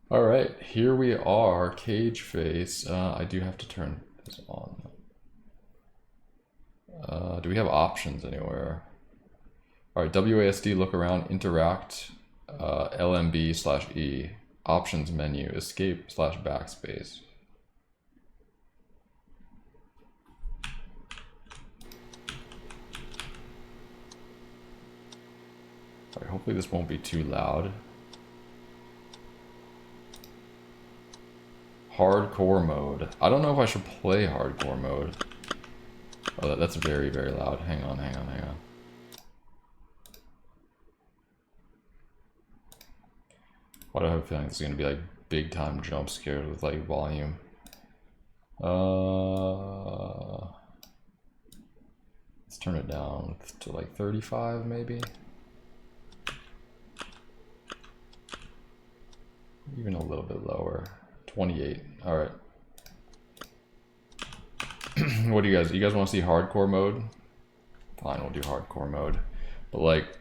All right, here we are, cage face. I do have to turn this on. Do we have options anywhere? All right, WASD, look around, interact, LMB/E, options menu, escape/backspace. All right, hopefully this won't be too loud. Hardcore mode. I don't know if I should play hardcore mode. Oh, that's very, very loud. Hang on, hang on, hang on. Why do I have a feeling it's gonna be like big time jump scares with like volume? Let's turn it down to like 35 maybe. Even a little bit lower. 28. All right. What do you guys want to see hardcore mode? Fine, we'll do hardcore mode. But like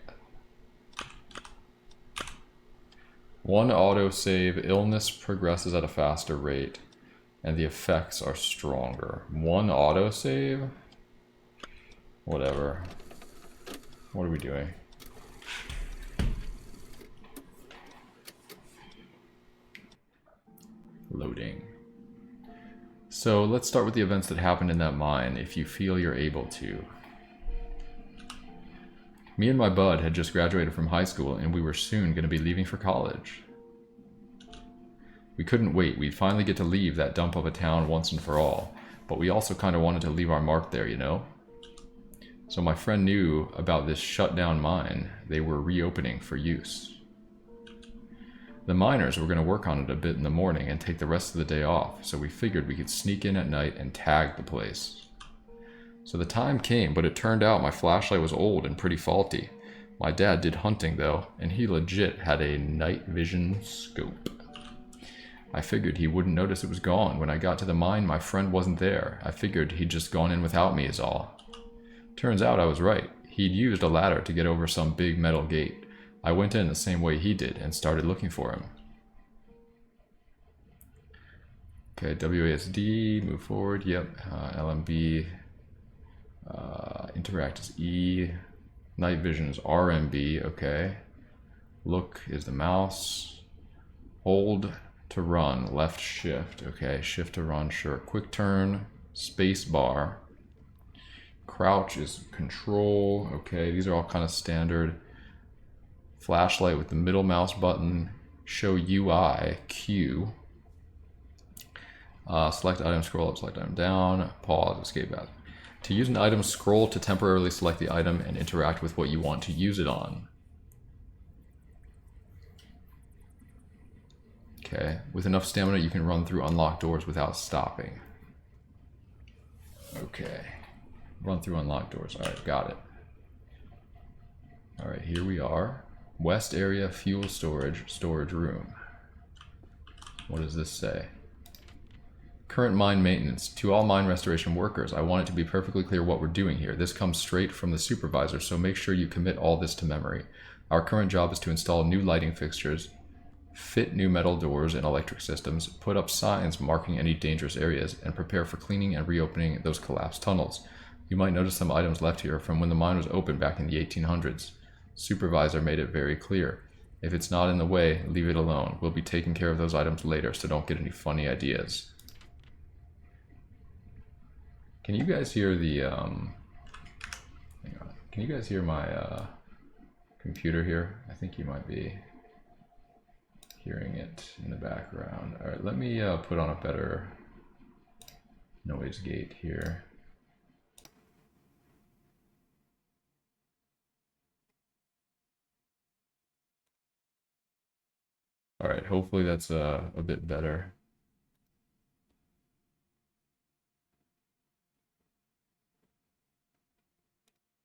one autosave, illness progresses at a faster rate, and the effects are stronger. One autosave? Whatever. What are we doing? Loading. So let's start with the events that happened in that mine, if you feel you're able to. Me and my bud had just graduated from high school, and we were soon going to be leaving for college. We couldn't wait. We'd finally get to leave that dump of a town once and for all, but we also kind of wanted to leave our mark there, you know? So my friend knew about this shut down mine they were reopening for use. The miners were going to work on it a bit in the morning and take the rest of the day off, so we figured we could sneak in at night and tag the place. So the time came, but it turned out my flashlight was old and pretty faulty. My dad did hunting though, and he legit had a night vision scope. I figured he wouldn't notice it was gone. When I got to the mine, my friend wasn't there. I figured he'd just gone in without me is all. Turns out I was right. He'd used a ladder to get over some big metal gate. I went in the same way he did and started looking for him. Okay, WASD, move forward, yep. LMB, interact is E. Night vision is RMB, okay. Look is the mouse. Hold to run, left shift, okay. Shift to run, sure. Quick turn, space bar. Crouch is control, okay. These are all kind of standard. Flashlight with the middle mouse button. Show UI, Q. Select item, scroll up, select item down. Pause, escape out. To use an item, scroll to temporarily select the item and interact with what you want to use it on. Okay, with enough stamina you can run through unlocked doors without stopping. Okay, run through unlocked doors. Alright, got it. Alright, here we are. West area, fuel storage room. What does this say? Current mine maintenance. To all mine restoration workers, I want it to be perfectly clear what we're doing here. This comes straight from the supervisor, so make sure you commit all this to memory. Our current job is to install new lighting fixtures, fit new metal doors and electric systems, put up signs marking any dangerous areas, and prepare for cleaning and reopening those collapsed tunnels. You might notice some items left here from when the mine was opened back in the 1800s. Supervisor made it very clear. If it's not in the way, leave it alone. We'll be taking care of those items later, so don't get any funny ideas. Can you guys hear the, hang on. Can you guys hear my computer here? I think you might be hearing it in the background. All right, let me put on a better noise gate here. All right, hopefully that's a bit better.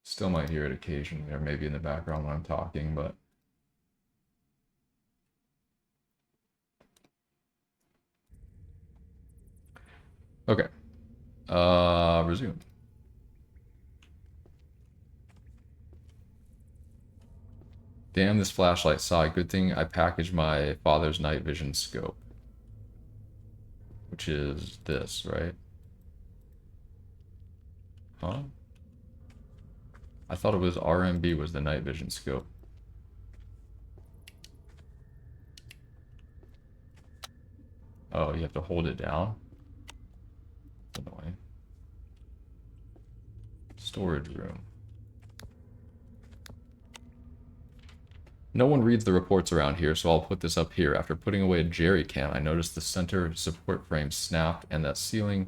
Still might hear it occasionally, or maybe in the background when I'm talking, but okay. Resume. Damn, this flashlight saw. Good thing I packaged my father's night vision scope. Which is this, right? Huh? I thought it was RMB was the night vision scope. Oh, you have to hold it down? That's annoying. Storage room. No one reads the reports around here, so I'll put this up here. After putting away a jerry can, I noticed the center support frame snapped and that ceiling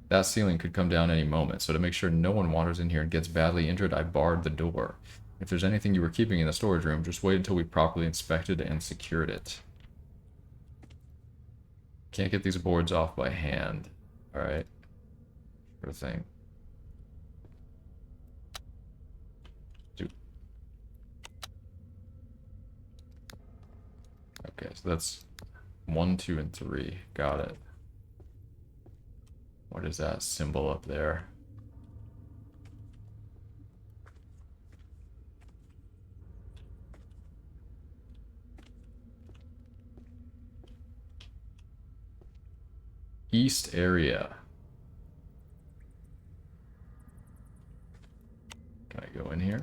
could come down any moment. So to make sure no one wanders in here and gets badly injured, I barred the door. If there's anything you were keeping in the storage room, just wait until we properly inspected and secured it. Can't get these boards off by hand. Alright. Sort of thing. Okay, so that's 1, 2, and 3. Got it. What is that symbol up there? East area. Can I go in here?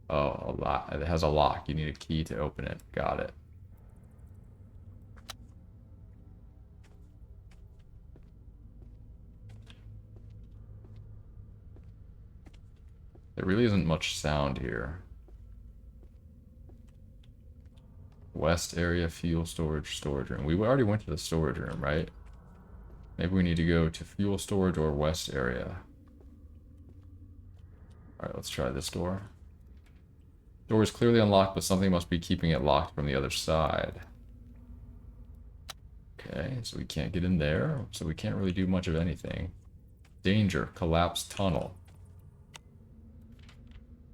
Oh, a lock. It has a lock. You need a key to open it. Got it. There really isn't much sound here. West area, fuel storage, storage room. We already went to the storage room, right? Maybe we need to go to fuel storage or west area. Alright, let's try this door. Door is clearly unlocked, but something must be keeping it locked from the other side. Okay, so we can't get in there, so we can't really do much of anything. Danger, collapsed tunnel.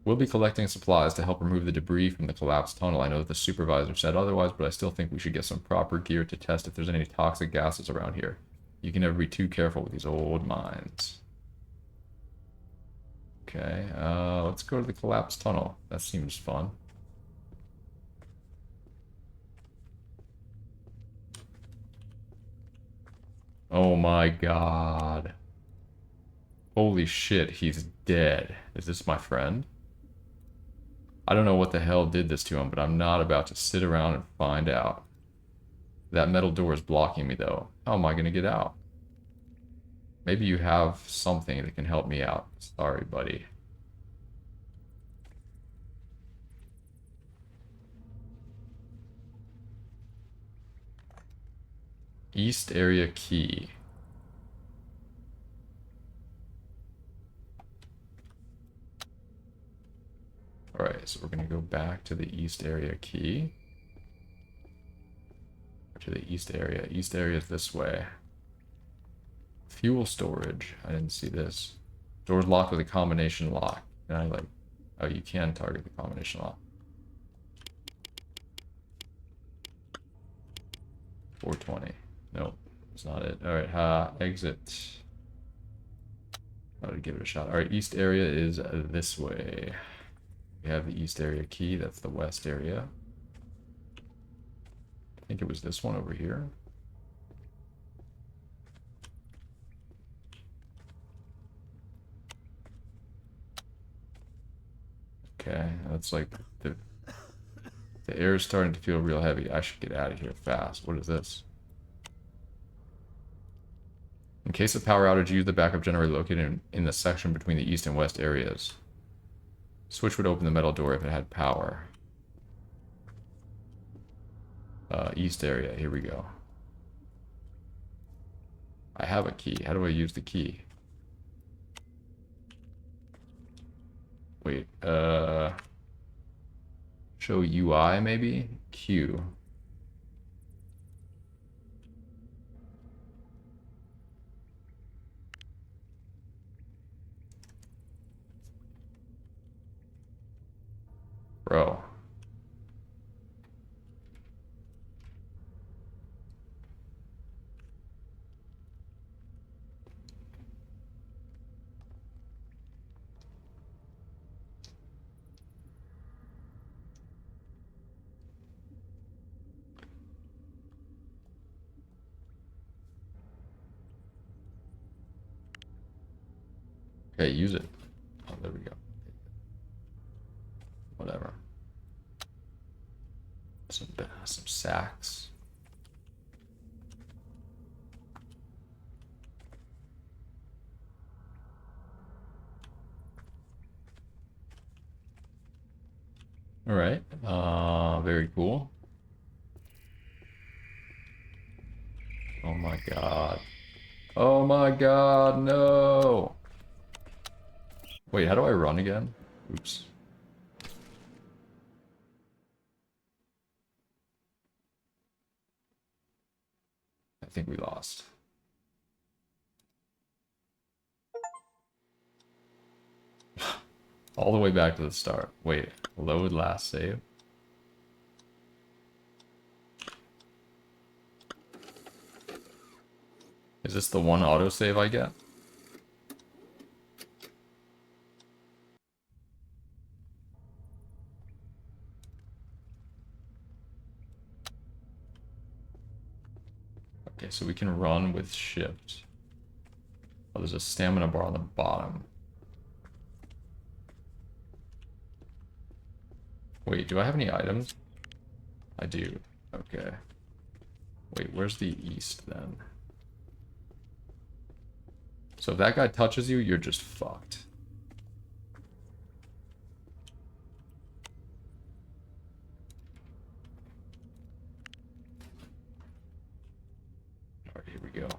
We'll be collecting supplies to help remove the debris from the collapsed tunnel. I know that the supervisor said otherwise, but I still think we should get some proper gear to test if there's any toxic gases around here. You can never be too careful with these old mines. Okay, let's go to the collapsed tunnel. That seems fun. Oh my god. Holy shit, he's dead. Is this my friend? I don't know what the hell did this to him, but I'm not about to sit around and find out. That metal door is blocking me, though. How am I going to get out? Maybe you have something that can help me out. Sorry, buddy. East area key. Alright, so we're going to go back to the east area key. To the east area. East area is this way. Fuel storage. I didn't see this. Door's locked with a combination lock. Can I like... Oh, you can target the combination lock. 420. Nope, that's not it. Alright, exit. I'll give it a shot. Alright, east area is this way. We have the east area key. That's the west area. I think it was this one over here. Okay, that's like the air is starting to feel real heavy. I should get out of here fast. What is this? In case of power outage, use the backup generator located in the section between the east and west areas. Switch would open the metal door if it had power. East area, here we go. I have a key. How do I use the key? Wait, show UI maybe? Q. Bro. Okay, use it. Oh, there we go. Whatever. Some sacks. All right. Very cool. Oh my god. Oh my god, no! Wait, how do I run again? Oops. I think we lost. All the way back to the start. Wait, load last save? Is this the one autosave I get? Okay, so we can run with shift. Oh, there's a stamina bar on the bottom. Wait, do I have any items? I do. Okay. Wait, where's the east then? So if that guy touches you, you're just fucked. Alright, here we go.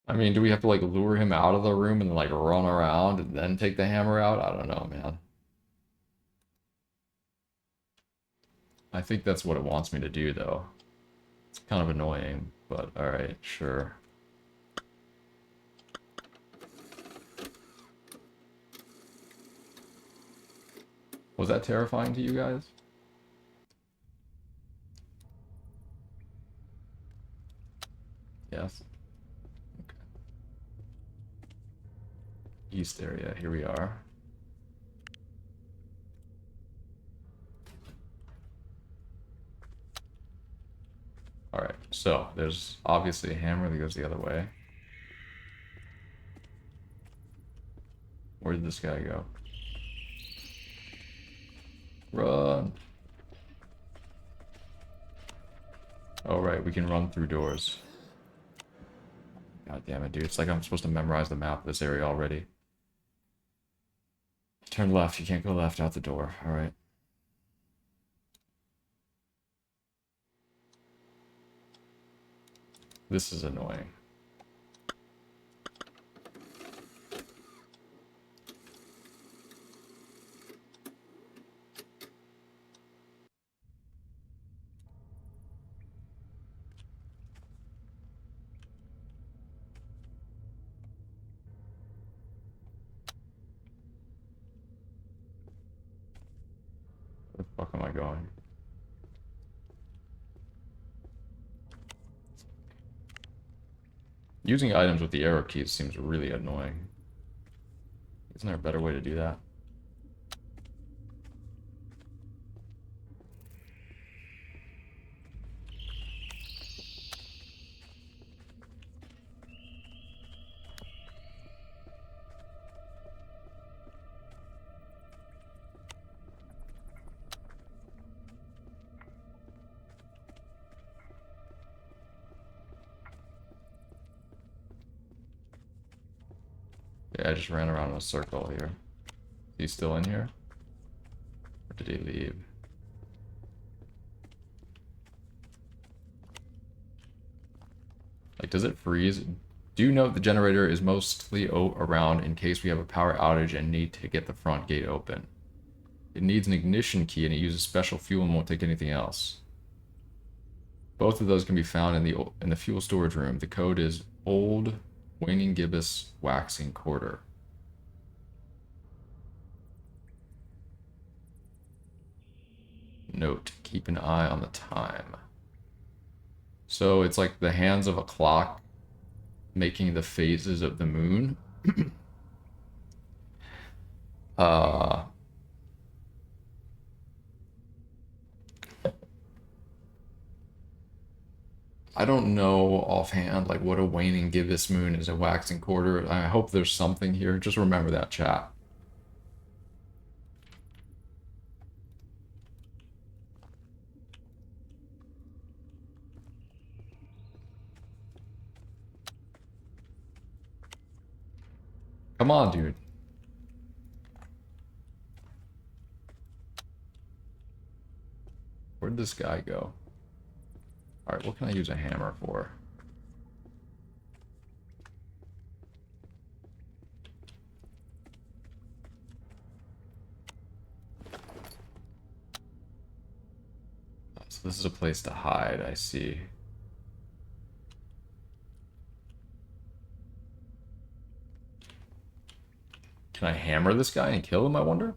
I mean, do we have to like lure him out of the room and like run around and then take the hammer out? I don't know, man. I think that's what it wants me to do, though. It's kind of annoying, but alright, sure. Was that terrifying to you guys? Yes. Okay. East area, here we are. Alright, so there's obviously a hammer that goes the other way. Where did this guy go? Run! Oh, right, we can run through doors. God damn it, dude. It's like I'm supposed to memorize the map of this area already. Turn left. You can't go left out the door. Alright. This is annoying. Where the fuck am I going? Using items with the arrow keys seems really annoying. Isn't there a better way to do that? Yeah, I just ran around in a circle here. Is he still in here? Or did he leave? Like, does it freeze? Do note the generator is mostly around in case we have a power outage and need to get the front gate open. It needs an ignition key and it uses special fuel and won't take anything else. Both of those can be found in the fuel storage room. The code is old waning gibbous waxing quarter. Note, keep an eye on the time. So it's like the hands of a clock making the phases of the moon. uh, I don't know offhand like what a waning gibbous moon is, a waxing quarter. I hope there's something here. Just remember that, chat. Come on, dude. Where'd this guy go? Alright, what can I use a hammer for? So this is a place to hide, I see. Can I hammer this guy and kill him, I wonder?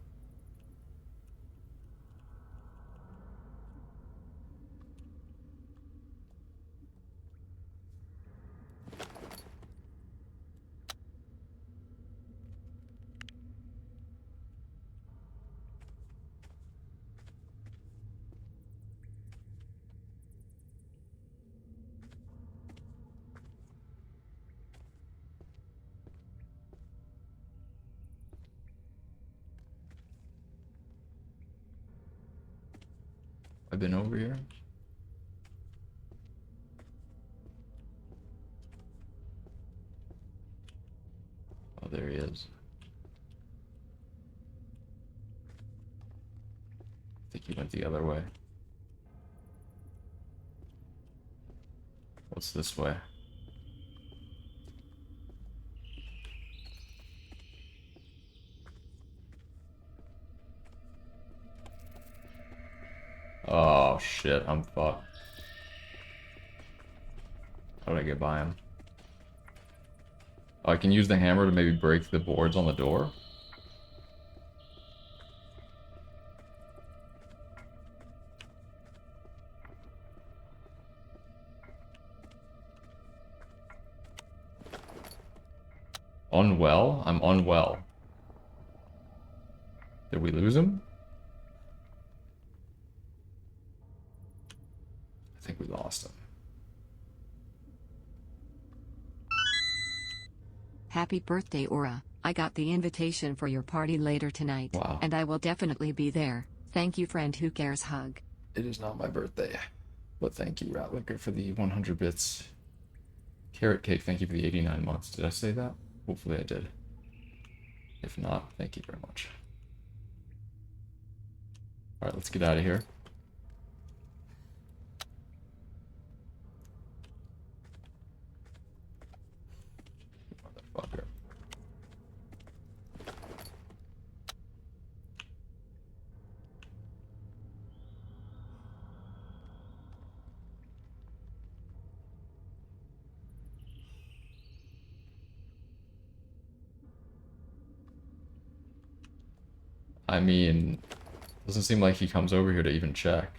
I've been over here. Oh, there he is. I think he went the other way. What's this way? Oh shit, I'm fucked. How did I get by him? Oh, I can use the hammer to maybe break the boards on the door? Unwell? I'm unwell. Did we lose him? I think we lost him. Happy birthday, Aura. I got the invitation for your party later tonight. Wow. And I will definitely be there. Thank you, friend who cares. Hug. It is not my birthday. But thank you, Ratlicker, for the 100 bits. Carrot Cake, thank you for the 89 months. Did I say that? Hopefully I did. If not, thank you very much. Alright, let's get out of here. Motherfucker. I mean, doesn't seem like he comes over here to even check.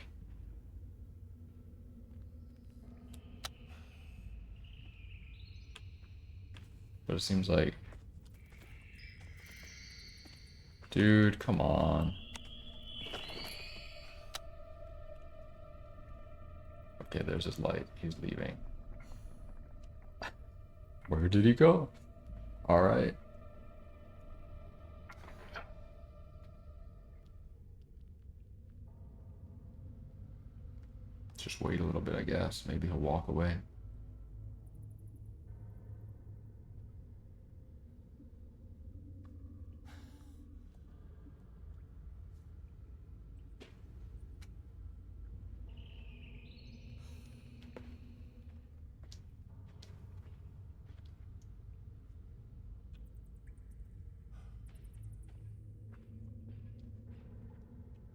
But it seems like... Dude, come on. Okay, there's his light. He's leaving. Where did he go? Alright. Just wait a little bit, I guess. Maybe he'll walk away.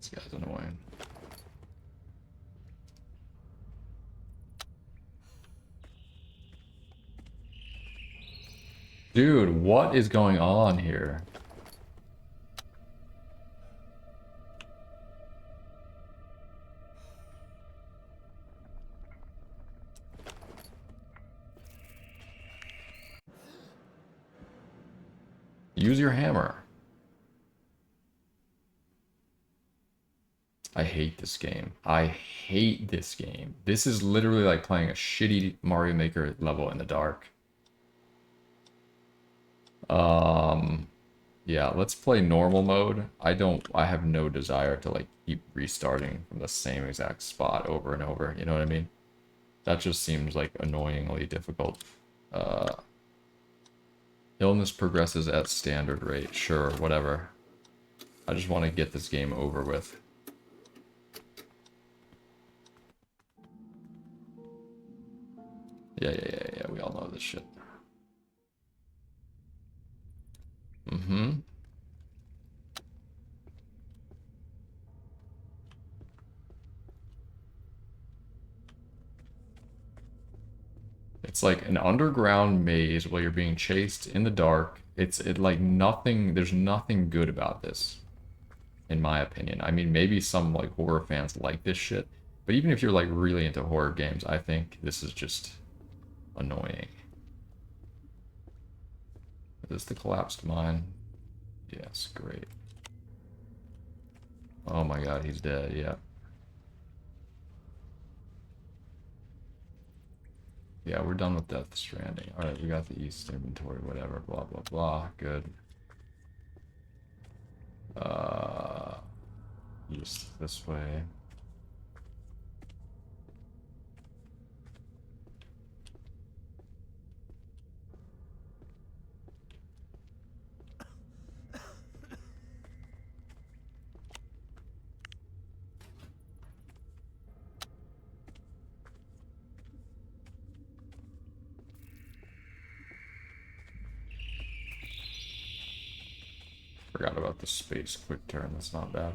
This guy's annoying. Dude, what is going on here? Use your hammer. I hate this game. I hate this game. This is literally like playing a shitty Mario Maker level in the dark. Yeah, let's play normal mode. I have no desire to like keep restarting from the same exact spot over and over, you know what I mean? That just seems like annoyingly difficult. Illness progresses at standard rate. Sure, whatever. I just want to get this game over with. Yeah, we all know this shit. Mm-hmm. It's like an underground maze while you're being chased in the dark. It like nothing, there's nothing good about this, in my opinion. I mean, maybe some like horror fans like this shit, but even if you're like really into horror games, I think this is just annoying. Is this the collapsed mine? Yes, great. Oh my god, he's dead, yeah. Yeah, we're done with Death Stranding. Alright, we got the East inventory, whatever, blah, blah, blah. Good. East this way. Forgot about the space quick turn, that's not bad.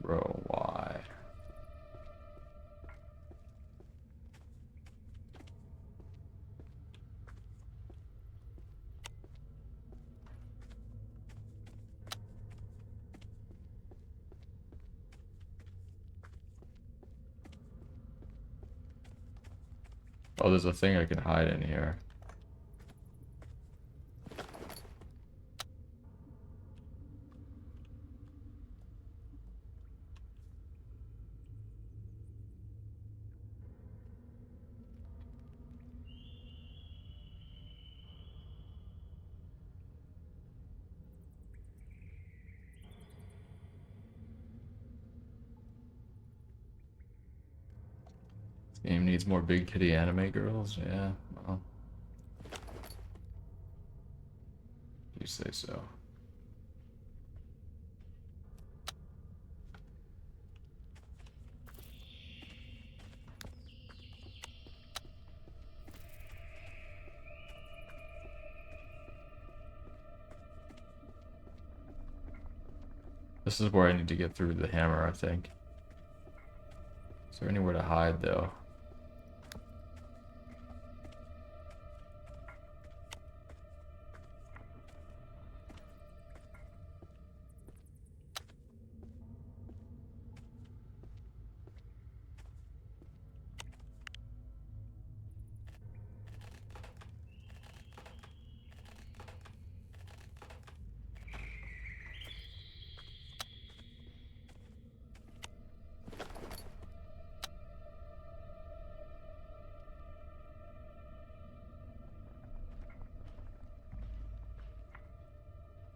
Bro, why? Oh, there's a thing I can hide in here. This game needs more big kitty anime girls? Yeah, well. You say so. This is where I need to get through the hammer, I think. Is there anywhere to hide, though?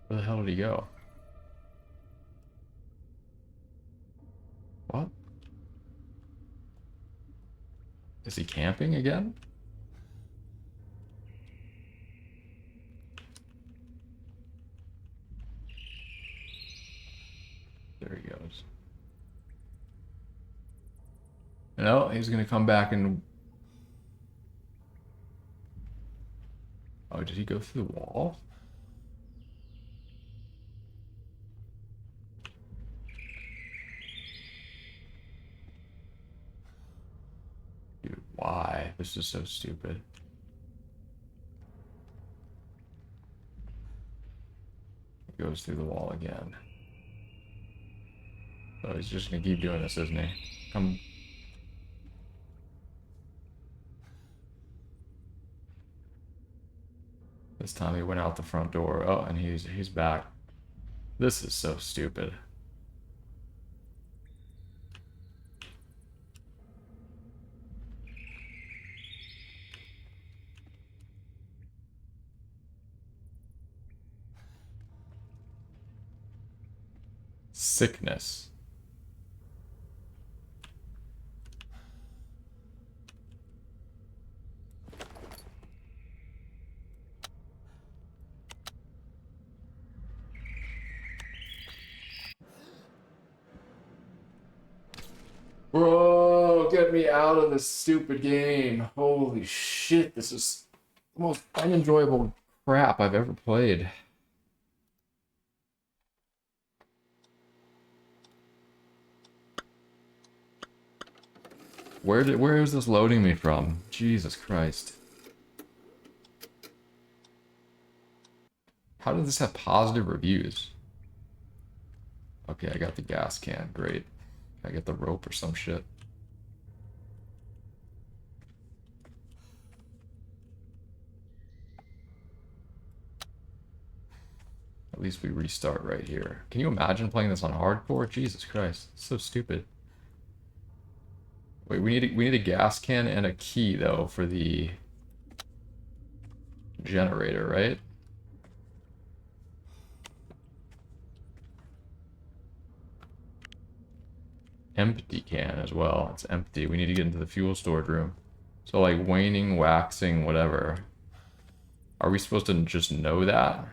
Where the hell did he go? What? Is he camping again? There he goes. No, he's gonna come back and... Oh, did he go through the wall? Dude, why? This is so stupid. He goes through the wall again. Oh, he's just gonna keep doing this, isn't he? Come. This time he went out the front door. Oh, and he's back. This is so stupid. Sickness. Bro, get me out of this stupid game. Holy shit, this is the most unenjoyable crap I've ever played. Where is this loading me from? Jesus Christ. How did this have positive reviews? Okay, I got the gas can. Great. Can I get the rope or some shit? At least we restart right here. Can you imagine playing this on hardcore? Jesus Christ, it's so stupid. Wait, we need a gas can and a key though for the generator, right? Empty can as well. It's empty. We need to get into the fuel storage room. So like waning, waxing, whatever. Are we supposed to just know that?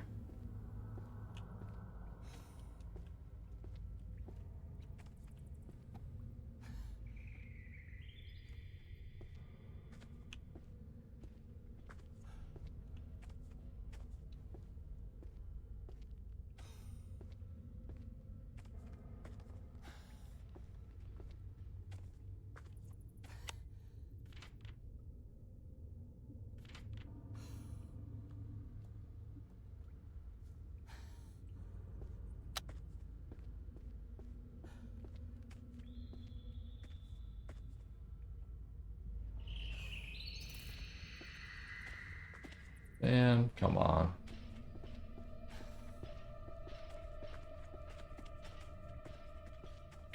Man, come on.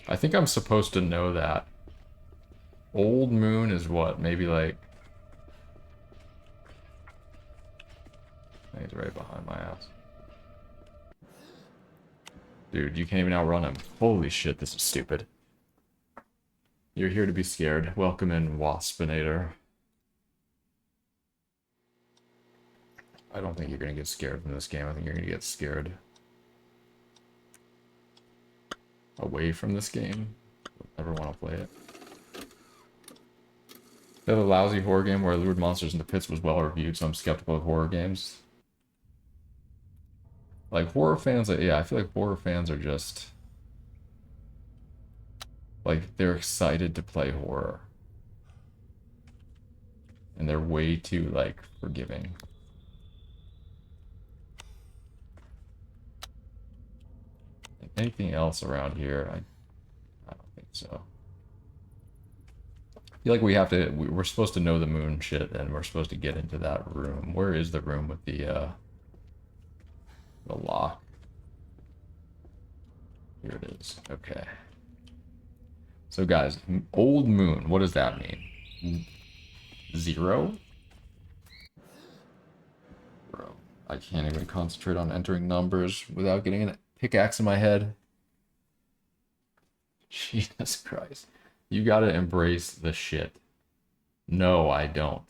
I think I'm supposed to know that. Old moon is what? Maybe like... He's right behind my ass. Dude, you can't even outrun him. Holy shit, this is stupid. You're here to be scared. Welcome in, Waspinator. I don't think you're gonna get scared from this game. I think you're gonna get scared away from this game. Never want to play it. The lousy horror game where I lured monsters into pits was well reviewed, so I'm skeptical of horror games. Like horror fans, yeah, I feel like horror fans are just like they're excited to play horror, and they're way too like forgiving. Anything else around here? I don't think so. I feel like we're supposed to know the moon shit, and we're supposed to get into that room. Where is the room with the lock? Here it is. Okay. So guys, old moon, what does that mean? 0? Bro, I can't even concentrate on entering numbers without getting a pickaxe in my head. Jesus Christ. You gotta embrace the shit. No, I don't.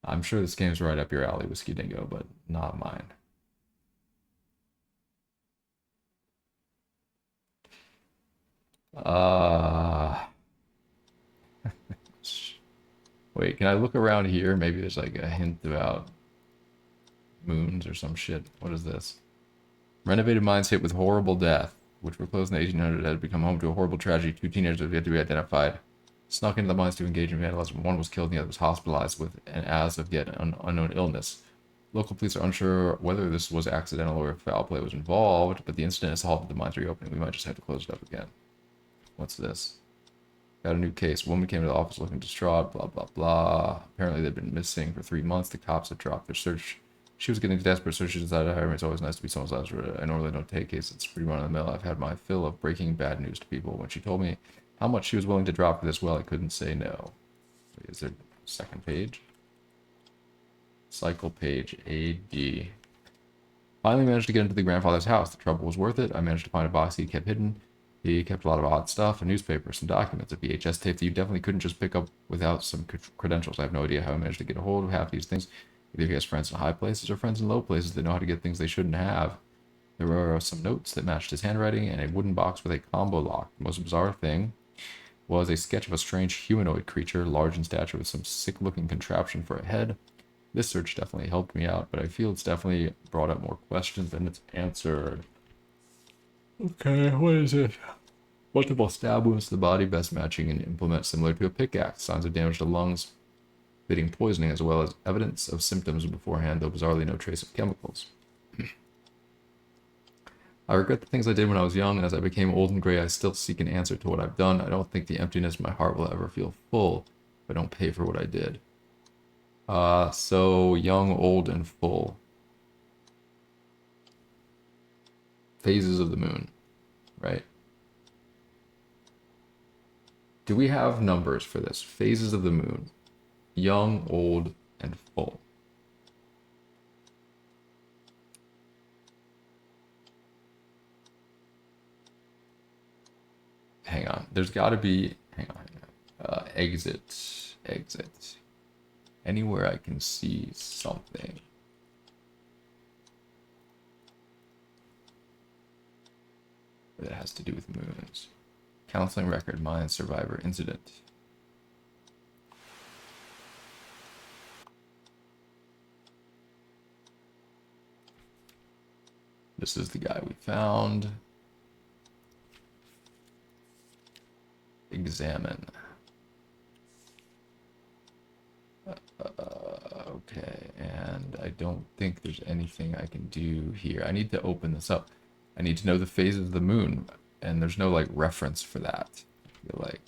I'm sure this game's right up your alley, Whiskey Dingo, but not mine. Wait, can I look around here? Maybe there's like a hint about moons or some shit. What is this? Renovated mines hit with horrible death, which were closed in the 1800s, had become home to a horrible tragedy. 2 teenagers have yet to be identified. Snuck into the mines to engage in vandalism. 1 was killed and the other was hospitalized with an as of yet unknown illness. Local police are unsure whether this was accidental or if foul play was involved, but the incident has halted the mine's reopening. We might just have to close it up again. What's this? Got a new case. Woman came to the office looking distraught, blah, blah, blah. Apparently they'd been missing for 3 months. The cops had dropped their search. She was getting desperate, so she decided to hire me. It's always nice to be someone's last word. I normally don't take cases. It's pretty run of the mill. I've had my fill of breaking bad news to people. When she told me how much she was willing to drop for this, well, I couldn't say no. Wait, is there a second page? Cycle page, AD. Finally managed to get into the grandfather's house. The trouble was worth it. I managed to find a box he kept hidden. He kept a lot of odd stuff, a newspaper, some documents, a VHS tape that you definitely couldn't just pick up without some credentials. I have no idea how he managed to get a hold of half these things. Either he has friends in high places or friends in low places that know how to get things they shouldn't have. There were some notes that matched his handwriting and a wooden box with a combo lock. The most bizarre thing was a sketch of a strange humanoid creature, large in stature with some sick-looking contraption for a head. This search definitely helped me out, but I feel it's definitely brought up more questions than it's answered. Okay, what is it? Multiple stab wounds to the body, best matching an implement similar to a pickaxe. Signs of damage to lungs, fitting poisoning, as well as evidence of symptoms beforehand, though bizarrely no trace of chemicals. I regret the things I did when I was young, and as I became old and gray, I still seek an answer to what I've done. I don't think the emptiness in my heart will ever feel full if I don't pay for what I did. So young, old, and full. Phases of the moon, right? Do we have numbers for this? Phases of the moon. Young, old, and full. Hang on. There's got to be... Hang on. Exit. Exit. Anywhere I can see something. That has to do with moons. Counseling record, mine, survivor, incident. This is the guy we found. Examine. Okay, and I don't think there's anything I can do here. I need to open this up. I need to know the phases of the moon, and there's no like reference for that. I feel like.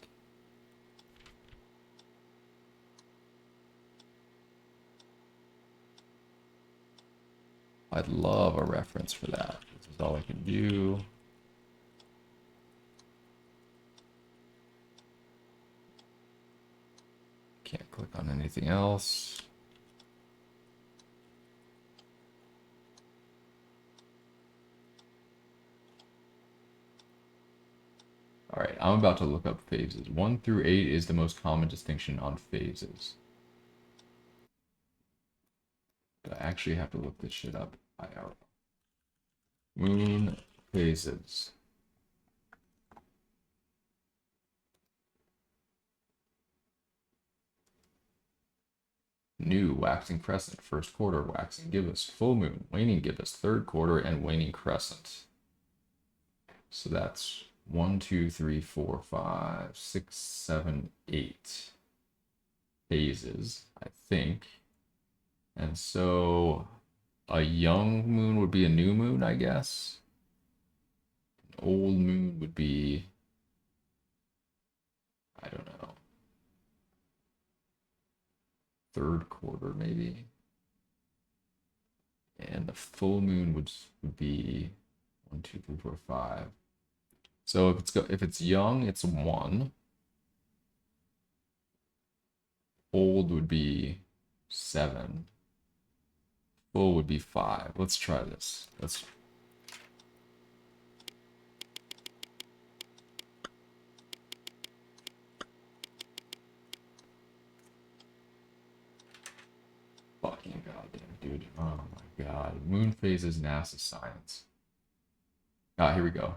I'd love a reference for that. This is all I can do. Can't click on anything else. All right, I'm about to look up phases. 1 through 8 is the most common distinction on phases. But I actually have to look this shit up. Moon phases. New, waxing crescent, first quarter, waxing gibbous, full moon, waning gibbous, third quarter, and waning crescent. So that's 1, 2, 3, 4, 5, 6, 7, 8 phases, I think. And so a young moon would be a new moon, I guess. An old moon would be, I don't know, third quarter maybe. And the full moon would be 1, 2, 3, 4, 5. So if it's young, it's 1. Old would be 7. Full would be 5. Let's try this. Let's. Fucking goddamn, dude. Oh my god. Moon phases, NASA science. Ah, here we go.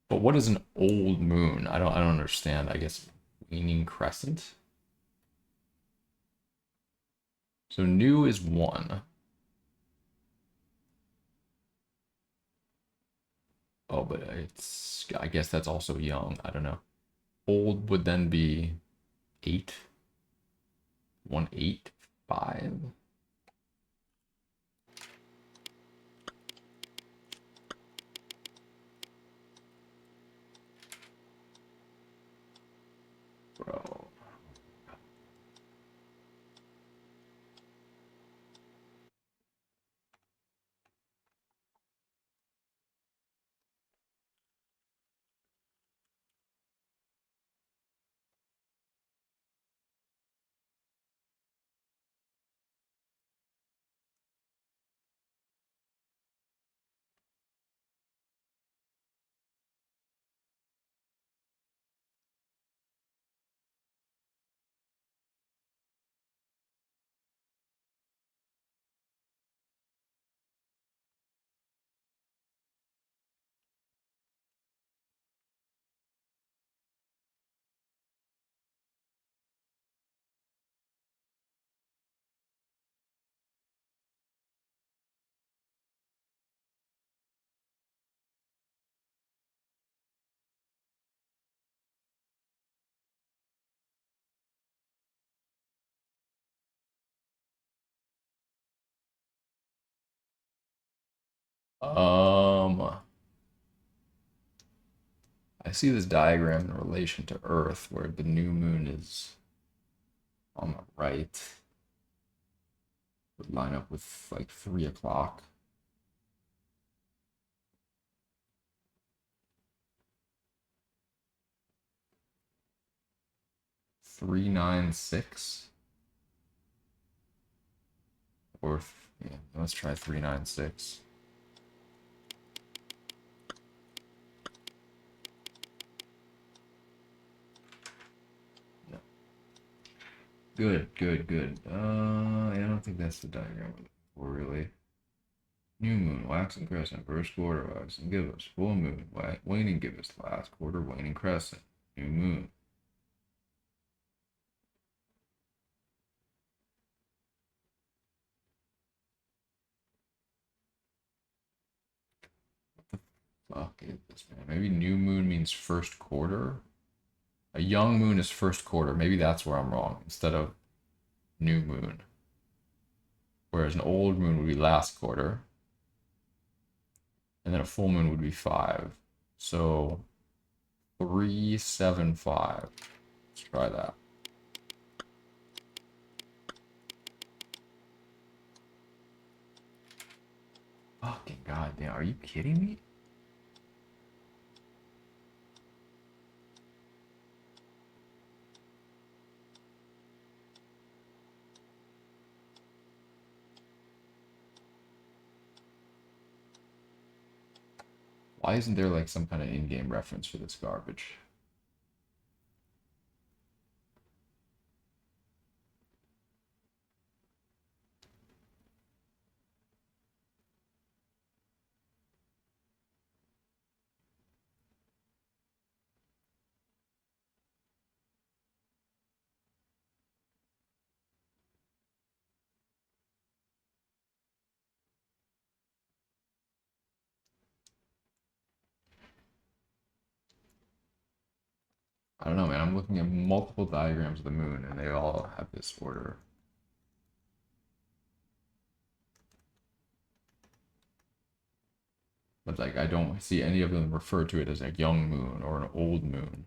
But what is an old moon? I don't understand. I guess waning crescent. So new is 1. Oh, but it's, I guess that's also young. I don't know. Old would then be 8. 1, 8. 5. Bro. I see this diagram in relation to Earth where the new moon is on the right. Would line up with like 3 o'clock. 396? Or, yeah, let's try 396. Good, good, good. I don't think that's the diagram we're looking for, really. New moon, waxing crescent, first quarter, waxing gibbous, full moon, waning gibbous, last quarter, waning crescent, new moon. What the fuck is this, man? Maybe new moon means first quarter? A young moon is first quarter. Maybe that's where I'm wrong, instead of new moon. Whereas an old moon would be last quarter. And then a full moon would be 5. So 375. Let's try that. Fucking goddamn, are you kidding me? Why isn't there like some kind of in-game reference for this garbage? I don't know, man. I'm looking at multiple diagrams of the moon and they all have this order. But like I don't see any of them refer to it as a young moon or an old moon.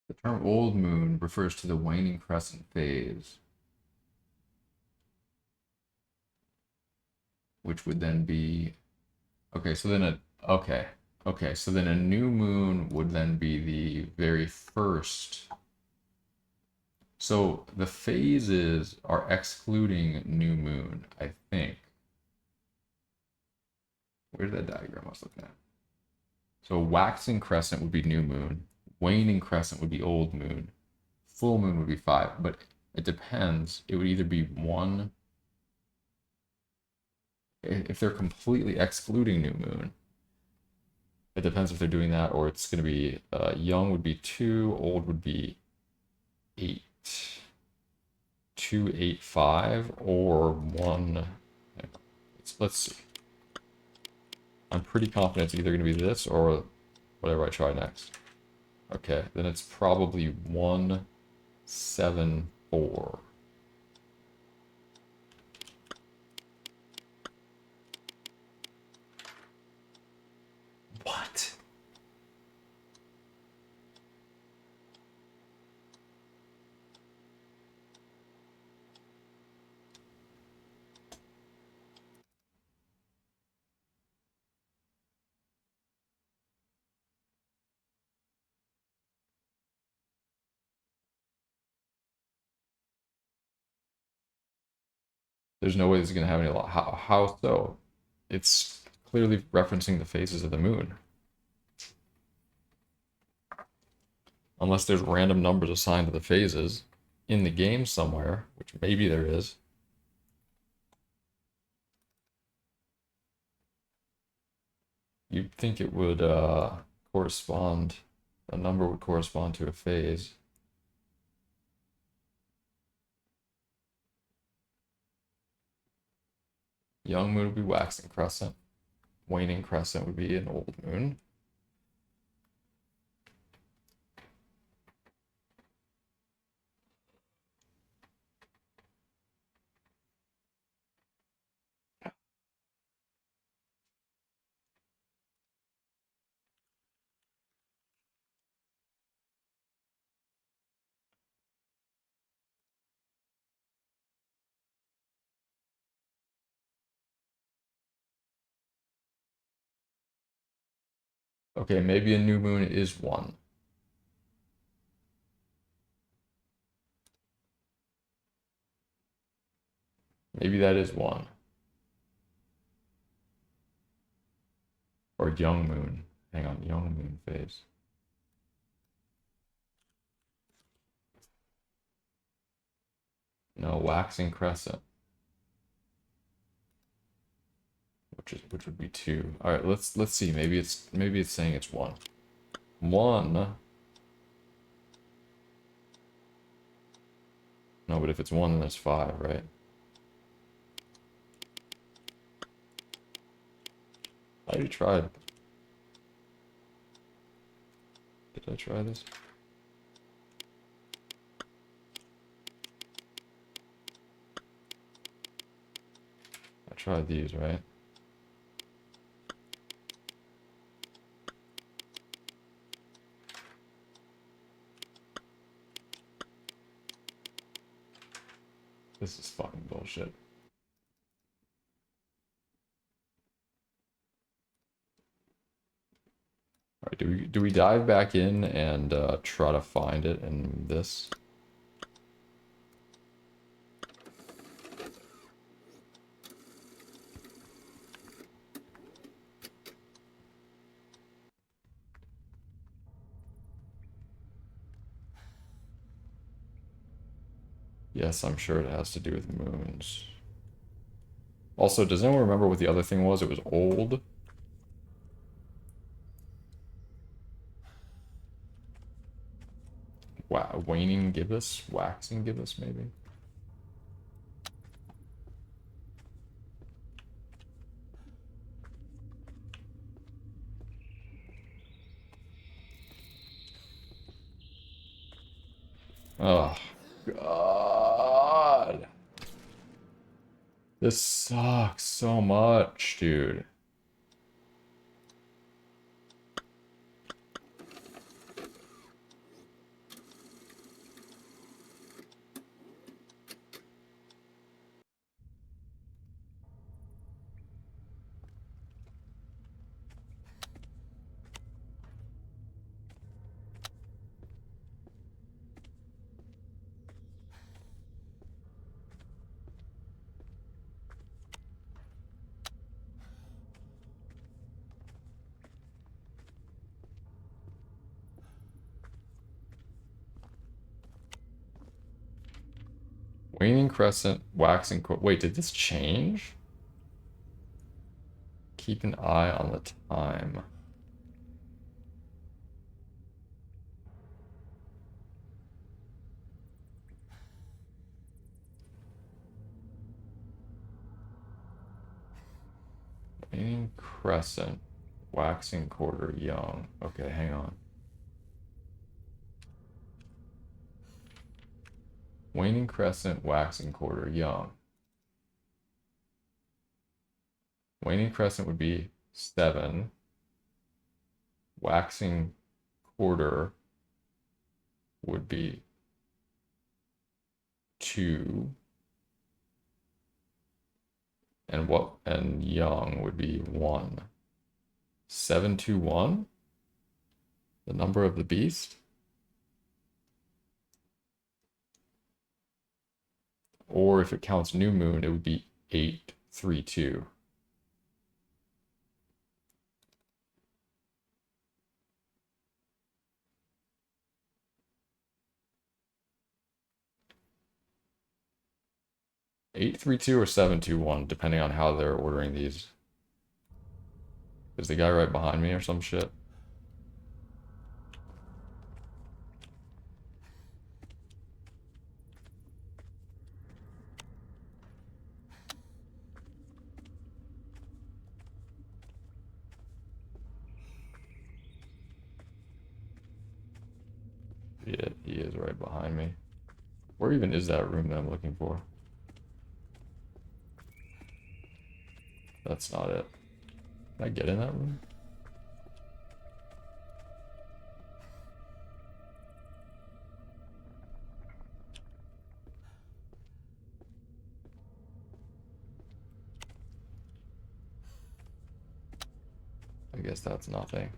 The term old moon refers to the waning crescent phase, which would then be okay, so then so then a new moon would then be the very first. So the phases are excluding new moon, I think. Where's that diagram I was looking at? So waxing crescent would be new moon. Waning crescent would be old moon. Full moon would be 5, but it depends. It would either be 1, if they're completely excluding new moon. It depends if they're doing that, or it's going to be young would be 2, old would be 8. 2, 8, 5, or 1. Let's see. I'm pretty confident it's either going to be this or whatever I try next. Okay, then it's probably 1, 7, 4. What? There's no way this is going to have any. How so? It's clearly referencing the phases of the moon. Unless there's random numbers assigned to the phases in the game somewhere, which maybe there is. You'd think it would correspond, a number would correspond to a phase. Young moon would be waxing crescent. Waning crescent would be an old moon. Okay, maybe a new moon is 1. Maybe that is 1. Or young moon. Hang on, young moon phase. No, waxing crescent. Which would be 2. All right, let's see. Maybe it's saying it's 1. 1. No, but if it's 1, then it's 5, right? I already tried. Did I try this? I tried these, right? This is fucking bullshit. All right, do we dive back in and try to find it in this? Yes, I'm sure it has to do with moons. Also, does anyone remember what the other thing was? It was old. Waning gibbous? Waxing gibbous, maybe? Oh, God. This sucks so much, dude. Waning crescent, waxing quarter. Wait, did this change? Keep an eye on the time. Waning crescent, waxing quarter, young. Okay, hang on. Waning crescent, waxing quarter, young. Waning crescent would be 7. Waxing quarter would be 2. And young would be 1. 721? The number of the beast? Or if it counts new moon, it would be 832. (832) or 721, depending on how they're ordering these. Is the guy right behind me or some shit? Yeah, he is right behind me. Where even is that room that I'm looking for? That's not it. Can I get in that room? I guess that's nothing.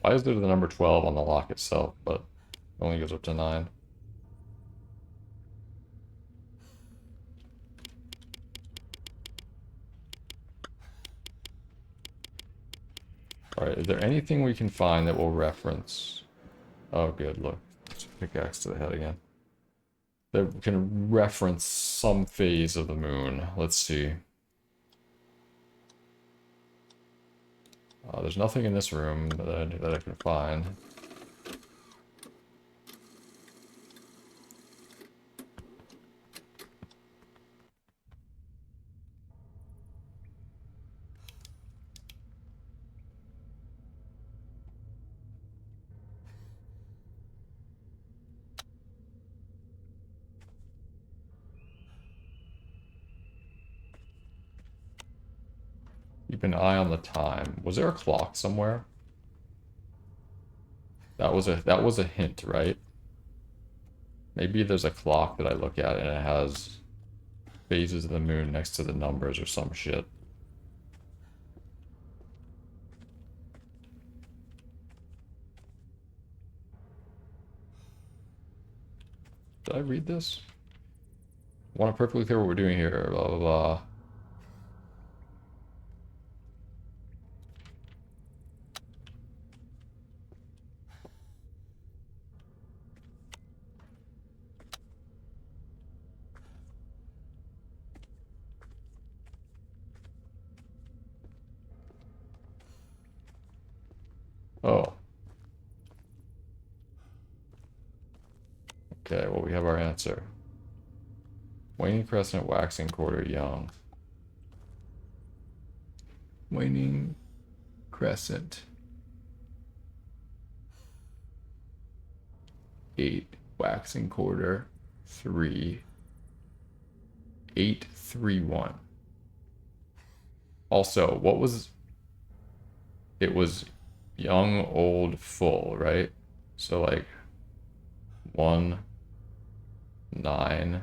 Why is there the number 12 on the lock itself, but it only goes up to 9? Alright, is there anything we can find that will reference... Oh good, look. It's a pickaxe to the head again. That can reference some phase of the moon. Let's see. There's nothing in this room that I can find. Keep an eye on the time. Was there a clock somewhere? That was a hint, right? Maybe there's a clock that I look at and it has phases of the moon next to the numbers or some shit. Did I read this? I want to perfectly clear what we're doing here. Blah blah blah. Oh. Okay, well we have our answer. Waning crescent, waxing quarter, young. Waning crescent. 8, waxing quarter, 3, 8, 3, 1. Also, what was... It was young, old, full, right? So like 1, 9,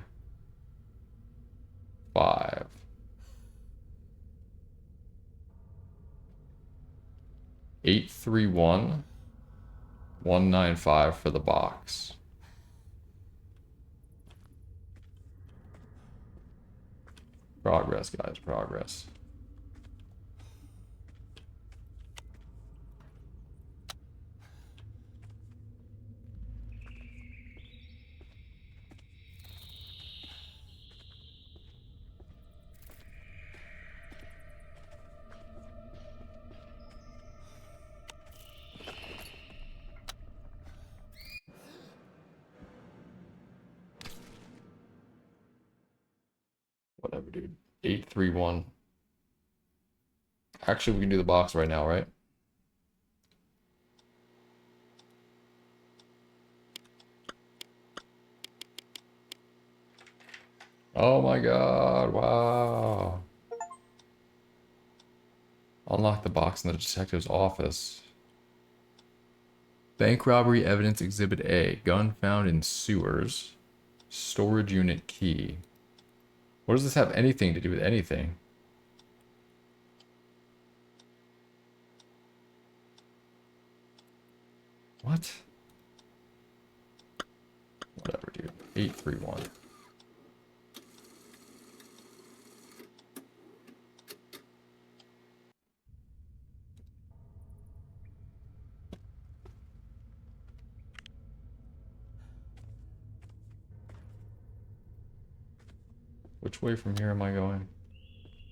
5. Eight, 3, 1, 1, 9, 5 for the box. Progress, guys, progress. Whatever, dude. 8, 3, 1. Actually, we can do the box right now, right? Oh my god, wow. Unlock the box in the detective's office. Bank robbery evidence exhibit A. Gun found in sewers. Storage unit key. What does this have anything to do with anything? What? Whatever, dude. 8, 3, 1. Which way from here am I going?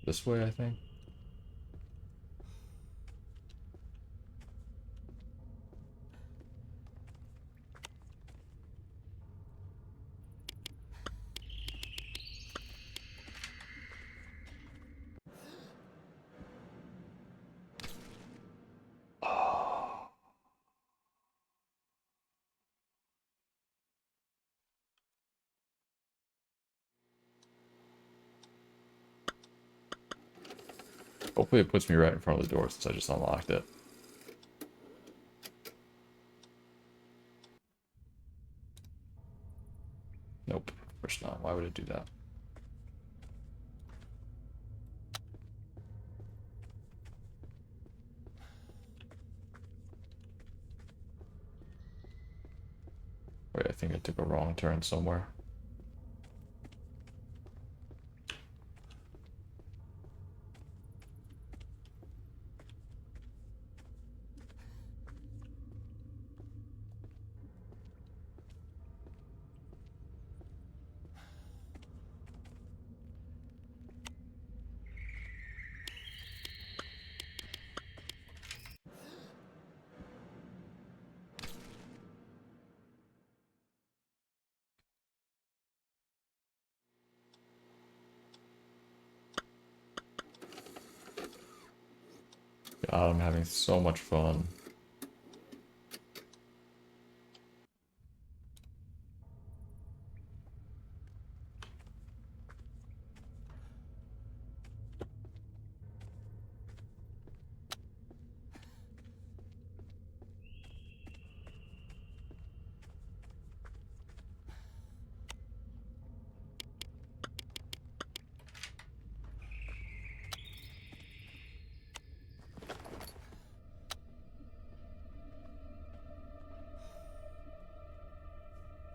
This way, I think. Hopefully it puts me right in front of the door since I just unlocked it. Nope, of course not. Why would it do that? Wait, I think I took a wrong turn somewhere. God, I'm having so much fun.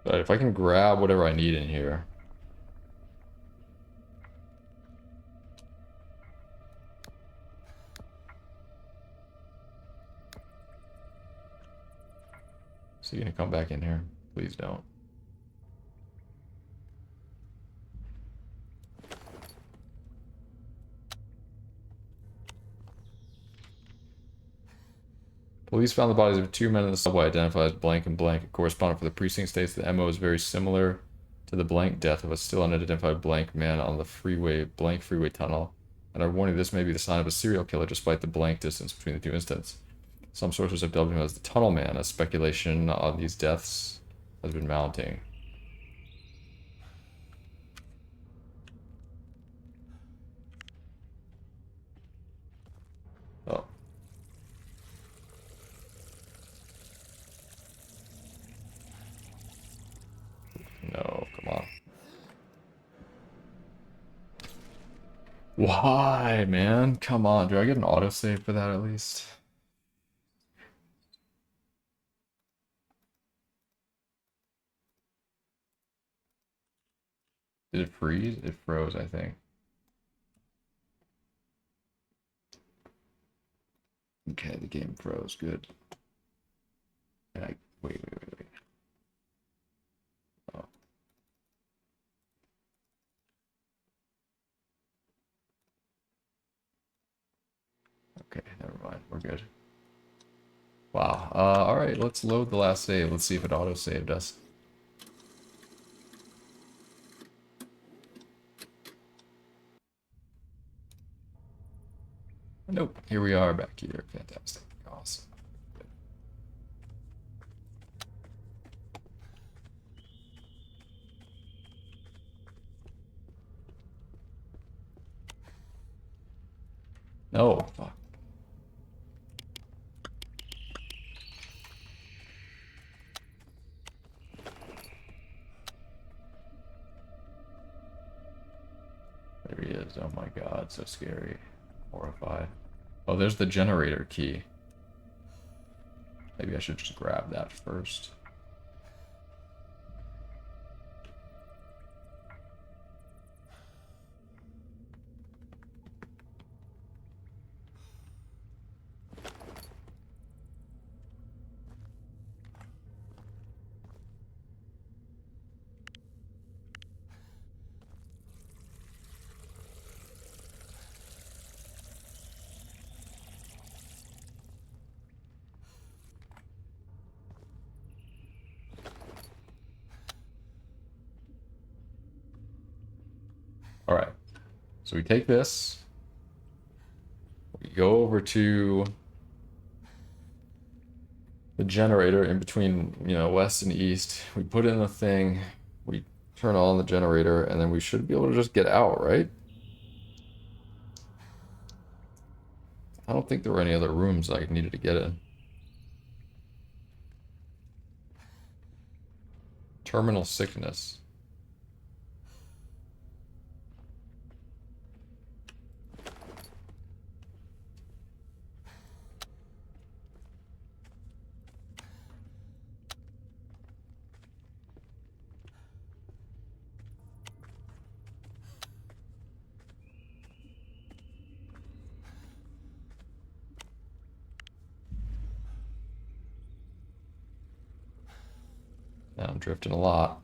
But if I can grab whatever I need in here. So you're gonna come back in here? Please don't. Police found the bodies of 2 men in the subway identified as blank and blank. A correspondent for the precinct states the MO is very similar to to the blank death of a still unidentified blank man on the blank freeway tunnel. And our warning, this may be the sign of a serial killer despite the blank distance between the two incidents. Some sources have dubbed him as the Tunnel Man, as speculation on these deaths has been mounting. Oh. No, come on. Why, man? Come on. Do I get an autosave for that at least? Did it freeze? It froze, I think. Okay, the game froze. Good. And wait. Oh. Okay, never mind. We're good. Wow. All right, let's load the last save. Let's see if it auto-saved us. Nope. Here we are back here. Fantastic. Awesome. Good. No. Fuck. There he is. Oh my god, so scary. Horrified. Oh, there's the generator key. Maybe I should just grab that first. All right. So we take this. We go over to the generator in between, west and east. We put in the thing. We turn on the generator, and then we should be able to just get out, right? I don't think there were any other rooms I needed to get in. Terminal sickness. Now I'm drifting a lot.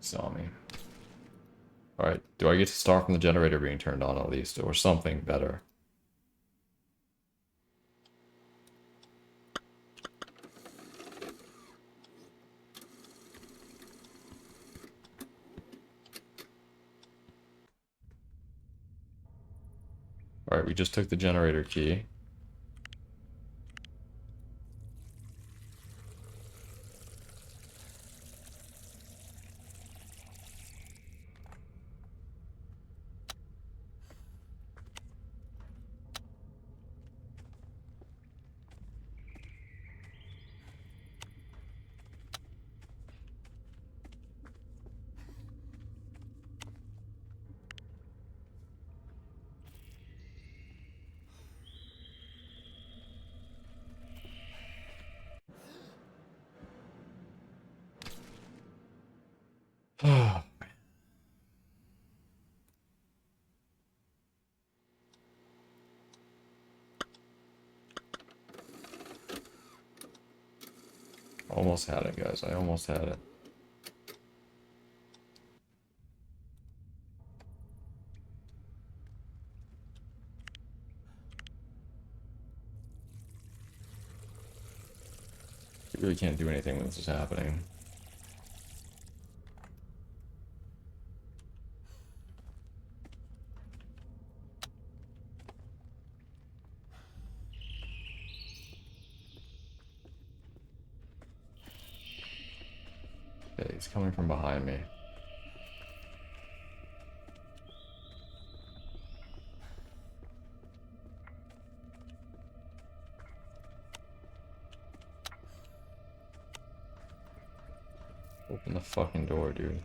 Saw me. Alright, do I get to start from the generator being turned on at least, or something better? Alright, we just took the generator key. Almost had it, guys. I almost had it. You really can't do anything when this is happening. Okay, he's coming from behind me. Open the fucking door, dude.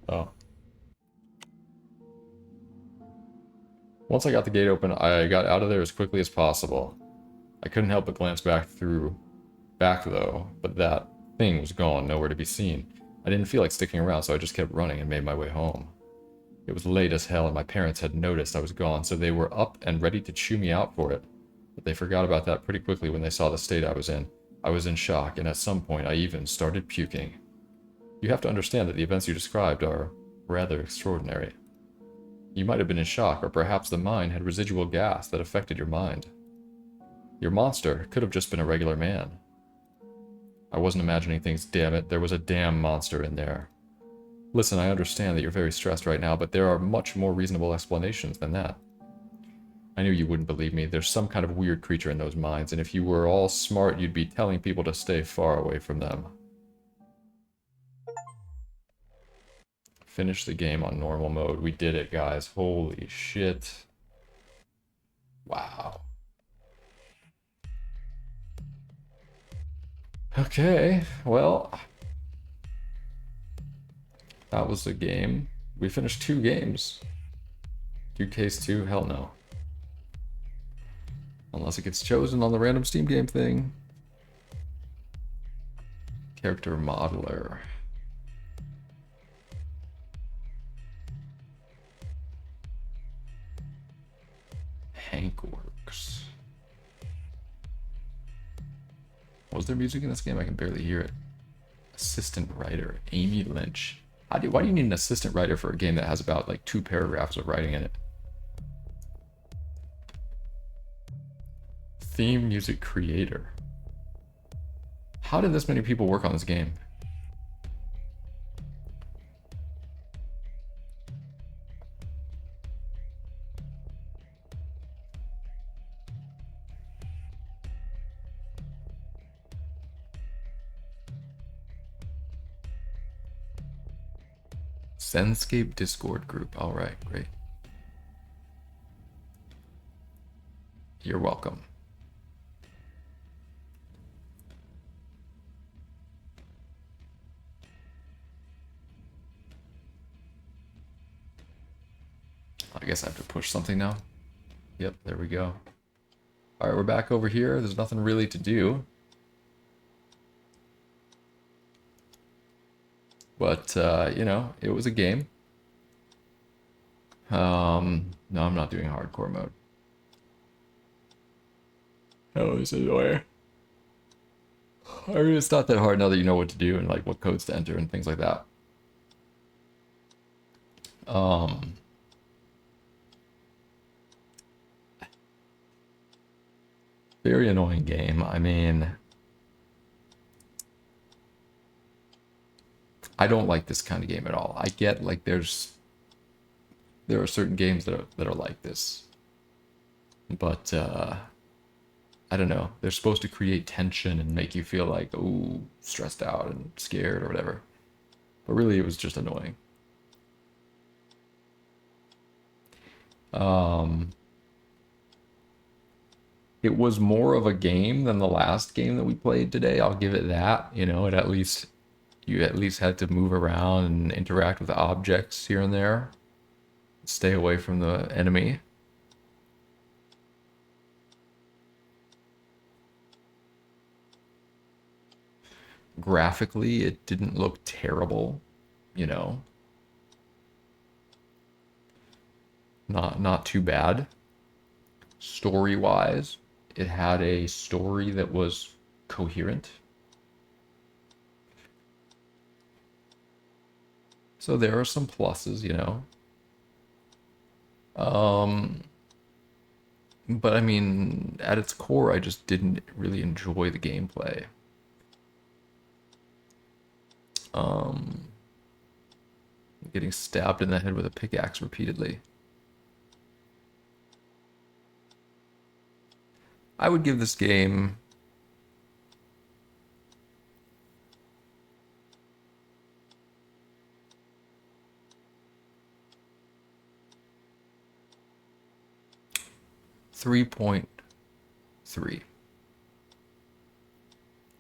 Oh. Once I got the gate open, I got out of there as quickly as possible. I couldn't help but glance back though, but that thing was gone, nowhere to be seen. I didn't feel like sticking around, so I just kept running and made my way home. It was late as hell, and my parents had noticed I was gone, so they were up and ready to chew me out for it. But they forgot about that pretty quickly when they saw the state I was in. I was in shock, and at some point I even started puking. You have to understand that the events you described are rather extraordinary. You might have been in shock, or perhaps the mine had residual gas that affected your mind. Your monster could have just been a regular man. I wasn't imagining things, damn it. There was a damn monster in there. Listen, I understand that you're very stressed right now, but there are much more reasonable explanations than that. I knew you wouldn't believe me. There's some kind of weird creature in those mines, and if you were all smart, you'd be telling people to stay far away from them. Finish the game on normal mode. We did it, guys. Holy shit. Wow. Okay, well, that was the game. We finished 2 games. Do case 2? Hell no. Unless it gets chosen on the random Steam game thing. Character modeler. Hank Works. Was there music in this game? I can barely hear it. Assistant writer, Amy Lynch. Why do you need an assistant writer for a game that has about like 2 paragraphs of writing in it? Theme music creator. How did this many people work on this game? Zenscape Discord group. All right, great. You're welcome. I guess I have to push something now. Yep, there we go. All right, we're back over here. There's nothing really to do. But, you know, it was a game. No, I'm not doing hardcore mode. Oh, this is annoying. I mean, it's not that hard now that you know what to do and like what codes to enter and things like that. Very annoying game. I mean, I don't like this kind of game at all. I get like there are certain games that are like this, but I don't know. They're supposed to create tension and make you feel like, oh, stressed out and scared or whatever. But really, it was just annoying. Um, it was more of a game than the last game that we played today. I'll give it that. You know, it at least you at least had to move around and interact with objects here and there. Stay away from the enemy. Graphically, it didn't look terrible, you know. Not too bad. Story-wise, it had a story that was coherent. So there are some pluses, you know. But I mean, at its core, I just didn't really enjoy the gameplay. Getting stabbed in the head with a pickaxe repeatedly. I would give this game 3.3.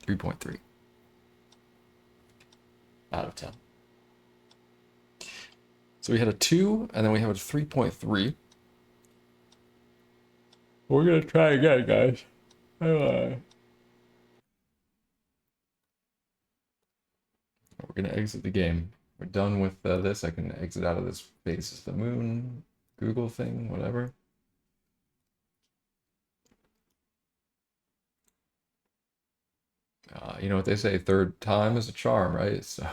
3.3 out of 10. So we had a 2, and then we have a 3.3. We're gonna try again, guys. We're gonna exit the game. We're done with this. I can exit out of this Faces the Moon Google thing, whatever. You know what they say, third time is a charm, right? So